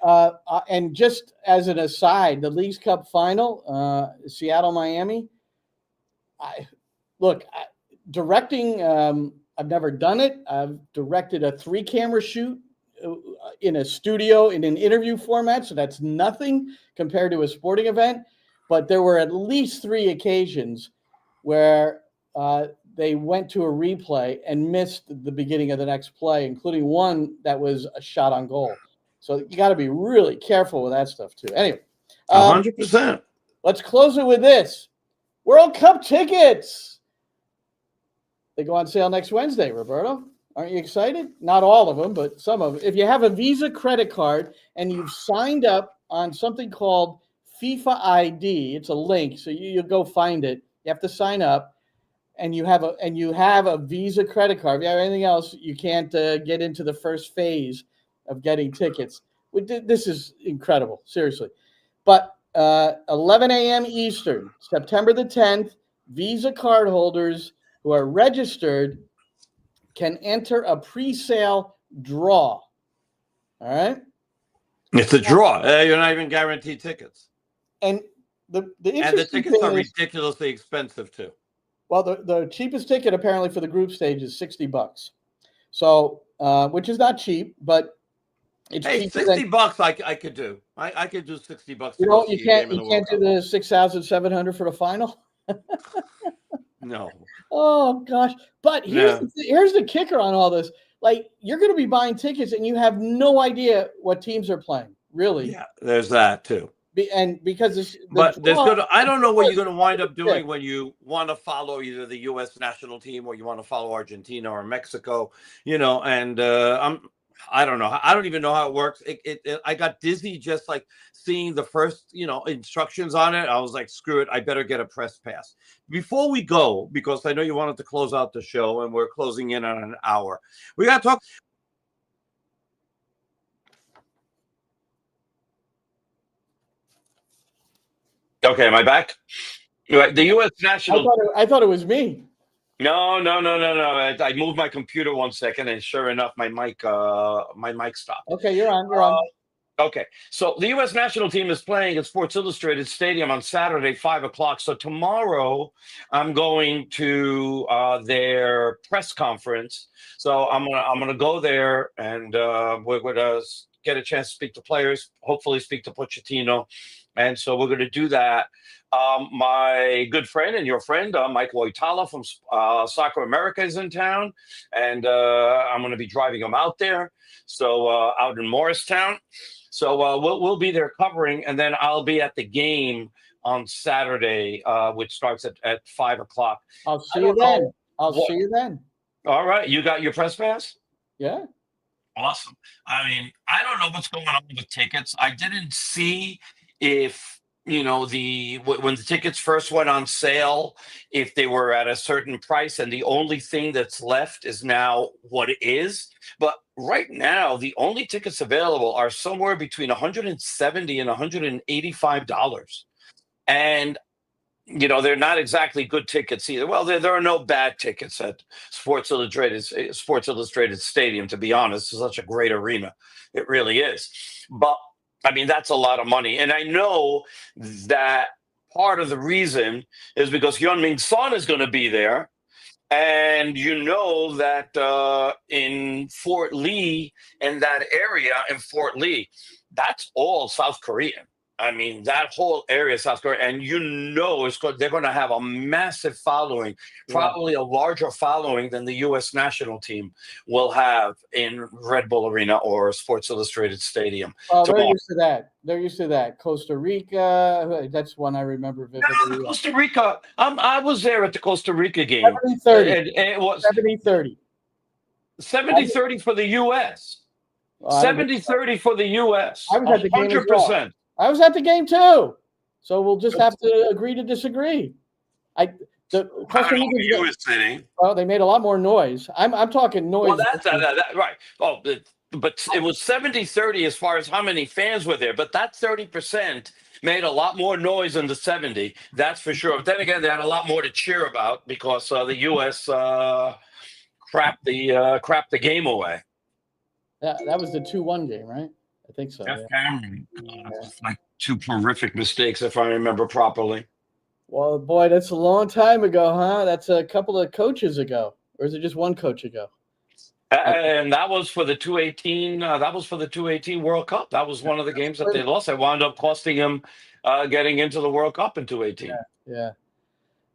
and just as an aside, the Leagues Cup final, Seattle, Miami. Directing. I've never done it. I've directed a 3-camera shoot in a studio in an interview format, so that's nothing compared to a sporting event. But there were at least 3 occasions where they went to a replay and missed the beginning of the next play, including one that was a shot on goal. So you got to be really careful with that stuff too. Anyway, 100%. let's close it with this. World Cup tickets. They go on sale next Wednesday, Roberto. Aren't you excited? Not all of them, but some of them. If you have a Visa credit card and you've signed up on something called FIFA ID, it's a link, so you go find it. You have to sign up, and you have a Visa credit card. If you have anything else, you can't get into the first phase of getting tickets. This is incredible, seriously. But 11 a.m. Eastern, September the 10th, Visa card holders who are registered can enter a pre-sale draw. All right? It's a draw. You're not even guaranteed tickets. And the And the tickets are ridiculously expensive too. Well, the cheapest ticket apparently for the group stage is $60. So, which is not cheap, but it's cheaper $60 I could do. I could do $60. You know, you can't do the 6,700 for the final. No. Oh gosh! But here's the kicker on all this. Like, you're going to be buying tickets and you have no idea what teams are playing. Really? Yeah, there's that too. Because I don't know what you're going to wind up doing when you want to follow either the U.S. national team or you want to follow Argentina or Mexico. And I don't know. I don't even know how it works. I got dizzy just like seeing the first, instructions on it. I was like, screw it. I better get a press pass. Before we go, because I know you wanted to close out the show and we're closing in on an hour, we got to talk. Okay, am I back? The U.S. national. I thought it was me. No. I moved my computer 1 second, and sure enough, my mic stopped. Okay, you're on. Okay, so the U.S. national team is playing at Sports Illustrated Stadium on Saturday, 5:00. So tomorrow, I'm going to their press conference. So I'm gonna go there, and we're gonna get a chance to speak to players. Hopefully, speak to Pochettino, and so we're gonna do that. My good friend and your friend, Mike Loitala from Soccer America is in town, and I'm going to be driving him out there. So out in Morristown. So we'll be there covering, and then I'll be at the game on Saturday, which starts at 5:00. I'll see you then. See you then. All right. You got your press pass? Yeah. Awesome. I mean, I don't know what's going on with tickets. I didn't see if when the tickets first went on sale, if they were at a certain price, and the only thing that's left is now what it is. But right now, the only tickets available are somewhere between $170 and $185. And, they're not exactly good tickets either. Well, there are no bad tickets at Sports Illustrated Stadium, to be honest. It's such a great arena. It really is. But I mean, that's a lot of money. And I know that part of the reason is because Hyun-Min Son is going to be there. And that in Fort Lee, in that area in Fort Lee, that's all South Korean. I mean, that whole area is South Korea. And they're going to have a massive following, probably a larger following than the U.S. national team will have in Red Bull Arena or Sports Illustrated Stadium. Oh, they're used to that. Costa Rica, that's one I remember vividly. No, Costa Rica. I was there at the Costa Rica game. 70-30. It was 70-30. 70-30 for the U.S. 70-30 for the U.S. I was at the game 100%. I was at the game too, so we'll just have to agree to disagree. Costa Rica, you were sitting. Well, they made a lot more noise. I'm talking noise. Well, that's right. Oh, but it was 70-30 as far as how many fans were there. But that 30% made a lot more noise than the 70. That's for sure. But then again, they had a lot more to cheer about because the U.S. crapped the game away. Yeah, that was the 2-1 game, right? I think so. Like two horrific mistakes, if I remember properly. Well, boy, that's a long time ago, huh? That's a couple of coaches ago, or is it just one coach ago? And that was for the 2018. That was for the 2018 World Cup. That was one of the games that they lost. It wound up costing them getting into the World Cup in 2018. Yeah.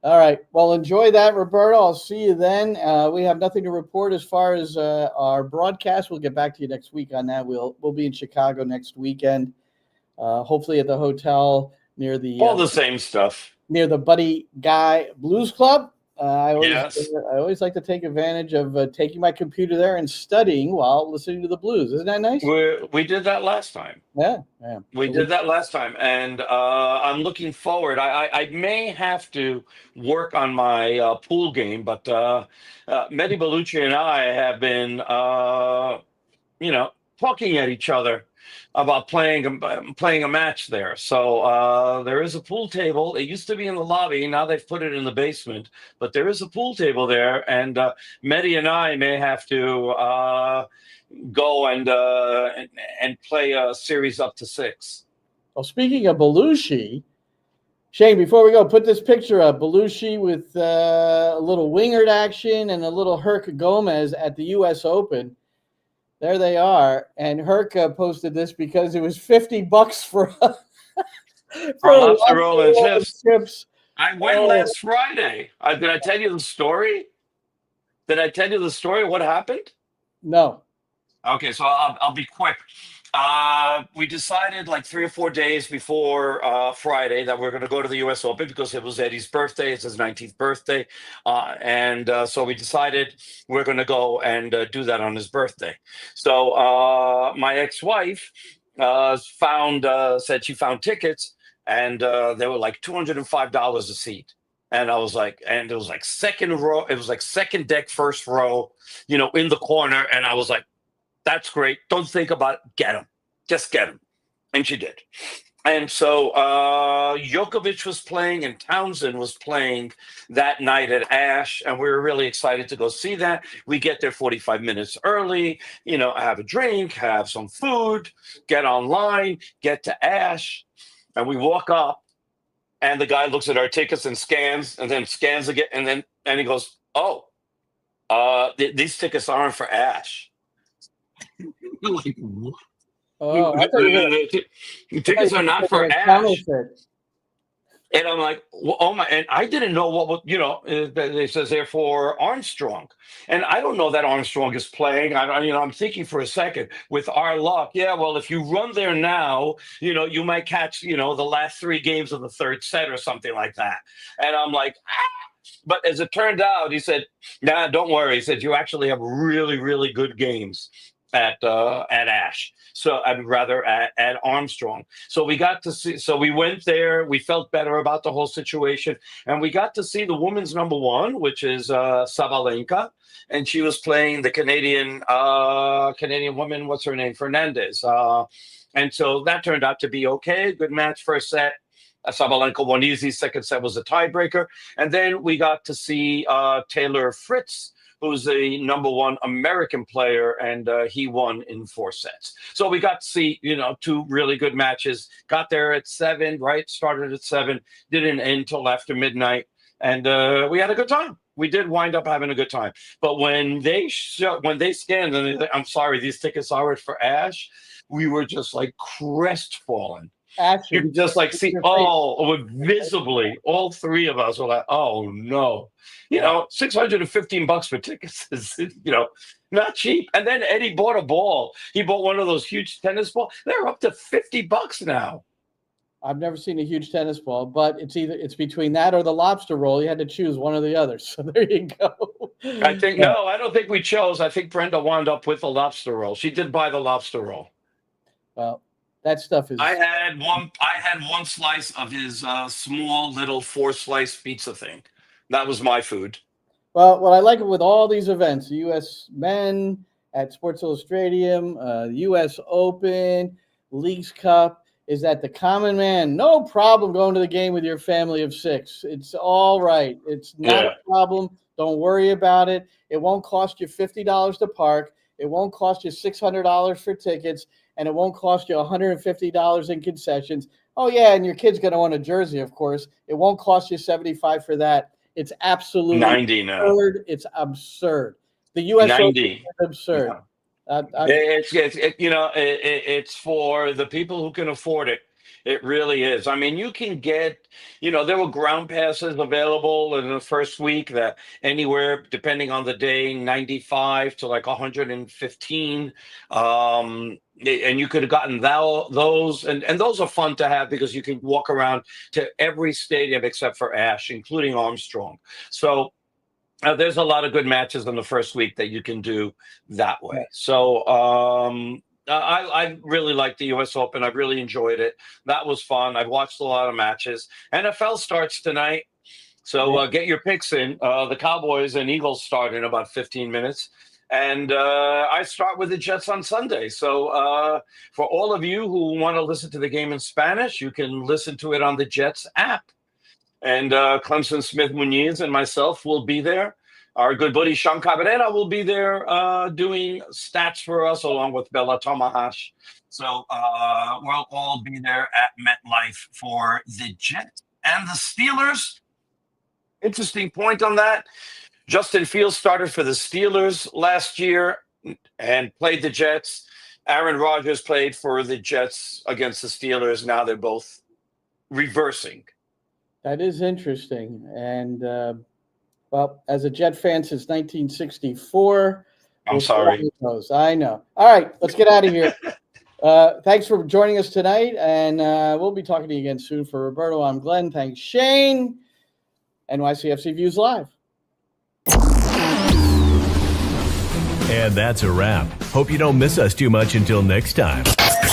All right. Well, enjoy that, Roberto. I'll see you then. We have nothing to report as far as our broadcast. We'll get back to you next week on that. We'll be in Chicago next weekend, hopefully at the hotel near the All the same stuff. near the Buddy Guy Blues Club. I Yes. always like to take advantage of taking my computer there and studying while listening to the blues. Isn't that nice? We did that last time. Yeah. We did that last time, and I'm looking forward. I may have to work on my pool game, but Mehdi Bellucci and I have been, talking at each other about playing a match there. So there is a pool table. It used to be in the lobby. Now they've put it in the basement, but there is a pool table there, and Mehdi and I may have to go and play a series up to 6. Well, speaking of Belushi, Shane, before we go, put this picture up. Belushi with a little wingert action and a little Herc Gomez at the U.S. Open. There they are. And Herc posted this because it was $50 for a lobster roll and chips. I went last Friday. Did I tell you the story? What happened? No. Okay, so I'll be quick. We decided like 3 or 4 days before Friday that we're going to go to the U.S. Open because it was Eddie's birthday. It's his 19th birthday. And so we decided we're going to go and do that on his birthday. So my ex-wife said she found tickets, and they were like $205 a seat. And I was like, and it was like second row. It was like second deck, first row, in the corner. And I was like, that's great. Don't think about it. Get him. Just get him. And she did. And so Djokovic was playing and Townsend was playing that night at Ash. And we were really excited to go see that. We get there 45 minutes early, have a drink, have some food, get online, get to Ash. And we walk up and the guy looks at our tickets and scans and then scans again. And he goes, oh, these tickets aren't for Ash. Like, what? Oh, I thought tickets are not for Ash. And I'm like, well, oh my! And I didn't know it says there for Armstrong, and I don't know that Armstrong is playing. I'm thinking for a second with our luck. Yeah, well, if you run there now, you might catch the last 3 games of the third set or something like that. And I'm like, But as it turned out, he said, nah, don't worry. He said, you actually have really, really good games at Ash. So I'd rather at Armstrong. So we got to see, so we went there, we felt better about the whole situation. And we got to see the women's number 1, which is Sabalenka. And she was playing the Canadian woman, what's her name? Fernandez. And so that turned out to be okay. Good match, first set. Sabalenka won easy. Second set was a tiebreaker. And then we got to see Taylor Fritz, who's the number 1 American player, and he won in 4 sets. So we got to see, 2 really good matches. Got there at 7, right? Started at 7, didn't end till after midnight, and we had a good time. We did wind up having a good time. But when they scanned, and I'm sorry, these tickets aren't for Ash, we were just like crestfallen. You could just like see, visibly, all 3 of us were like, oh no. $615 for tickets is, not cheap. And then Eddie bought a ball. He bought one of those huge tennis balls. They're up to $50 now. I've never seen a huge tennis ball, but it's between that or the lobster roll. You had to choose one or the other. So there you go. I think, no, I don't think we chose. I think Brenda wound up with the lobster roll. She did buy the lobster roll. Well, that stuff is. I had one slice of his small little 4-slice pizza thing. That was my food. Well, what I like with all these events, the U.S. Men at Sports Illustrated, the U.S. Open, Leagues Cup, is that the common man, no problem going to the game with your family of 6. It's all right. It's not a problem. Don't worry about it. It won't cost you $50 to park. It won't cost you $600 for tickets, and it won't cost you $150 in concessions. Oh, yeah, and your kid's going to want a jersey, of course. It won't cost you $75 for that. It's absolutely 90 now. absurd. It's absurd. The U.S. 90. Open is absurd. It's for the people who can afford it. It really is. I mean, you can get, there were ground passes available in the first week that anywhere, depending on the day, 95 to like 115. And you could have gotten those. And those are fun to have because you can walk around to every stadium except for Ash, including Armstrong. So there's a lot of good matches in the first week that you can do that way. So, I really liked the U.S. Open. I really enjoyed it. That was fun. I've watched a lot of matches. NFL starts tonight, so get your picks in. The Cowboys and Eagles start in about 15 minutes. And I start with the Jets on Sunday. So for all of you who want to listen to the game in Spanish, you can listen to it on the Jets app. And Clemson Smith Muniz and myself will be there. Our good buddy Sean Cabrera will be there doing stats for us along with Bella Tomahash. So we'll all be there at MetLife for the Jets and the Steelers. Interesting point on that. Justin Fields started for the Steelers last year and played the Jets. Aaron Rodgers played for the Jets against the Steelers. Now they're both reversing. That is interesting. And well, as a Jet fan since 1964. I'm sorry. I know. All right, let's get out of here. Thanks for joining us tonight, and we'll be talking to you again soon. For Roberto, I'm Glenn. Thanks, Shane. NYCFC Views Live. And that's a wrap. Hope you don't miss us too much until next time.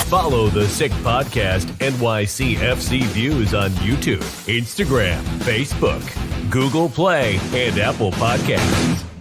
Follow the Sick Podcast NYCFC Views on YouTube, Instagram, Facebook, Google Play, and Apple Podcasts.